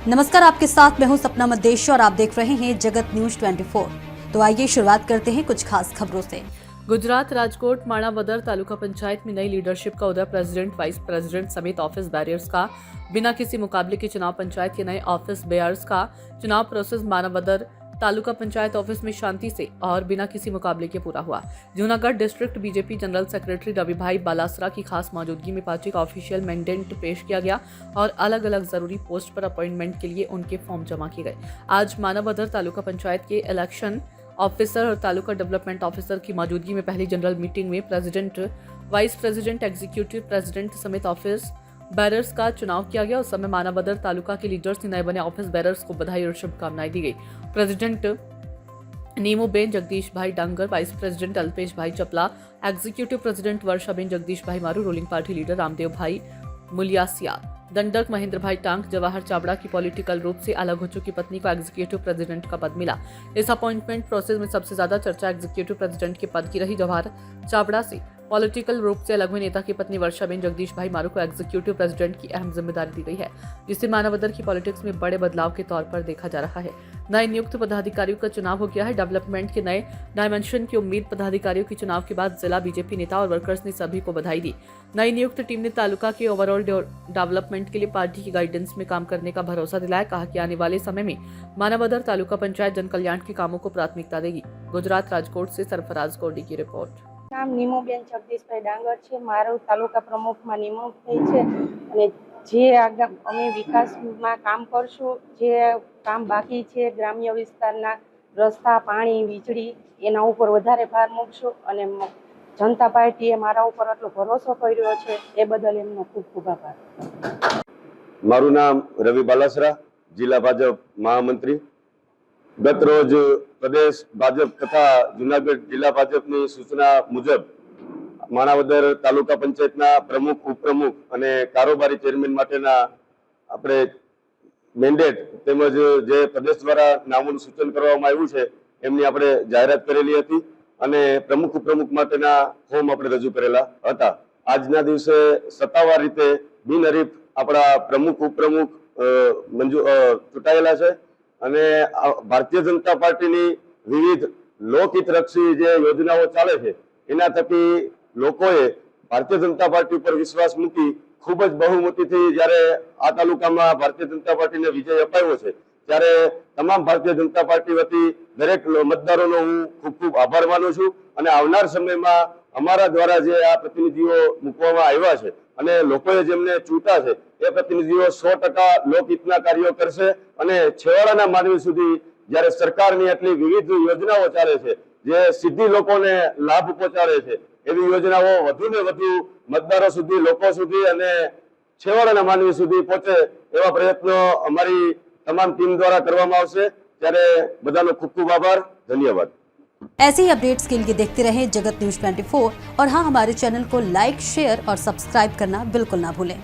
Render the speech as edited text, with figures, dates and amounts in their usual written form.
नमस्कार, आपके साथ मैं हूं सपना मदेशी और आप देख रहे हैं जगत न्यूज 24। तो आइए शुरुआत करते हैं कुछ खास खबरों से। गुजरात राजकोट माणावदर तालुका पंचायत में नई लीडरशिप का उदय। प्रेसिडेंट, वाइस प्रेसिडेंट समेत ऑफिस बैरियर्स का बिना किसी मुकाबले के चुनाव। पंचायत के नए ऑफिस बेयर्स का चुनाव प्रोसेस माणावदर तालुका पंचायत ऑफिस में शांति से और बिना किसी मुकाबले के पूरा हुआ। Junagadh district BJP general secretary Ravibhai Balasara की खास मौजूदगी में पार्टी का ऑफिशियल मैंडेट पेश किया गया और अलग अलग जरूरी पोस्ट पर अपॉइंटमेंट के लिए उनके फॉर्म जमा किए गए। आज माणावदर तालुका पंचायत के इलेक्शन ऑफिसर और तालुका डेवलपमेंट ऑफिसर की मौजूदगी में पहली जनरल मीटिंग में president, vice president, executive president समेत ऑफिस बैरर्स का चुनाव किया गया। उस समय माणावदर तालुका के लीडर्स ने नए बने ऑफिस बैरर्स को बधाई और शुभकामनाएं दी गई। प्रेसिडेंट नीमूबेन जगदीश भाई डांगर, वाइस प्रेसिडेंट अल्पेश भाई चपला, एग्जीक्यूटिव प्रेसिडेंट वर्षाबेन जगदीश भाई मारू, रूलिंग पार्टी लीडर रामदेव भाई मुलियासिया, दंडक महेंद्र भाई टांक, जवाहर चावड़ा की पॉलिटिकल रूप से अलग हो चुकी पत्नी को एग्जीक्यूटिव प्रेसिडेंट का पद मिला। इस अपॉइंटमेंट प्रोसेस में सबसे ज्यादा चर्चा एग्जीक्यूटिव प्रेसिडेंट के पद की रही। जवाहर चावड़ा से पॉलिटिकल रूप से अलग हुए नेता की पत्नी वर्षाबेन जगदीश भाई मारू को एग्जीक्यूटिव प्रेसिडेंट की अहम जिम्मेदारी दी गई है, जिससे माणावदर की पॉलिटिक्स में बड़े बदलाव के तौर पर देखा जा रहा है। नए नियुक्त पदाधिकारियों का चुनाव हो गया है। डेवलपमेंट के नए डायमेंशन की उम्मीद। पदाधिकारियों के चुनाव के बाद जिला बीजेपी नेता और वर्कर्स ने सभी को बधाई दी। नई नियुक्त टीम ने तालुका के ओवरऑल डेवलपमेंट के लिए पार्टी की गाइडेंस में काम करने का भरोसा दिलाया। कहा कि आने वाले समय में माणावदर तालुका पंचायत जन कल्याण के कामों को प्राथमिकता देगी। गुजरात राजकोट से सरफराज कोडी की रिपोर्ट। नाम नीमूबेन जगदीशभाई डांगर છે। મારું તાલુકા પ્રમુખમાં નિમણૂક થઈ છે અને જે અમે વિકાસમાં કામ કરશું, જે કામ બાકી છે ગ્રામ્ય વિસ્તારના રસ્તા, પાણી, વીજળી, એના ઉપર વધારે ભાર મૂકશું અને જનતા પાર્ટીએ મારા ઉપર આટલો ભરોસો કર્યો છે એ બદલ એમનો ખૂબ ખૂબ આભાર। મારું નામ રવિ બાલાસરા, જિલ્લા ભાજપ મહામંત્રી। ગત રોજ પ્રદેશ ભાજપ તથા જુનાગઢ જિલ્લા ભાજપની સૂચના મુજબ માણાવદર તાલુકા પંચાયતના પ્રમુખ, ઉપપ્રમુખ અને કારોબારી ચેરમેન માટેના આપણે મેન્ડેટ તેમજ જે પ્રદેશ દ્વારા નામોનું સૂચન કરવામાં આવ્યું છે એમની આપણે જાહેરાત કરેલી હતી અને પ્રમુખ, ઉપપ્રમુખ માટેના ફોર્મ આપણે રજૂ કરેલા હતા। આજના દિવસે સત્તાવાર રીતે બિનહરીફ આપણા પ્રમુખ, ઉપપ્રમુખ ચૂંટાયેલા છે અને ભારતીય જનતા પાર્ટીની વિવિધ લોકહિતલક્ષી જે યોજનાઓ ચાલે છે એના થકી લોકોએ ભારતીય જનતા પાર્ટી ઉપર વિશ્વાસ મૂકી ખૂબ જ બહુમતીથી જ્યારે આ તાલુકામાં ભારતીય જનતા પાર્ટીને વિજય અપાવ્યો છે ત્યારે તમામ ભારતીય જનતા પાર્ટી વતી દરેક મતદારોનો હું ખૂબ ખૂબ આભાર માનું છું અને આવનાર સમયમાં અમારા દ્વારા જે આ પ્રતિનિધિઓ મૂકવામાં આવ્યા છે અને લોકોએ જેમને ચૂંટા છે એ પ્રતિનિધિઓ 100% લોકહિતના કાર્યો કરશે અને છેવાડાના માનવી સુધી જ્યારે સરકારની આટલી વિવિધ યોજનાઓ ચાલે છે જે સીધી લોકોને લાભ પહોંચાડે છે એવી યોજનાઓ વધુને વધુ મતદારો સુધી, લોકો સુધી અને છેવાડાના માનવી સુધી પહોંચે એવા પ્રયત્નો અમારી તમામ ટીમ દ્વારા કરવામાં આવશે। ત્યારે બધાનો ખૂબ ખૂબ આભાર, ધન્યવાદ। ऐसे ही अपडेट्स के लिए देखते रहें जगत न्यूज 24 और हाँ, हमारे चैनल को लाइक, शेयर और सब्सक्राइब करना बिल्कुल ना भूलें।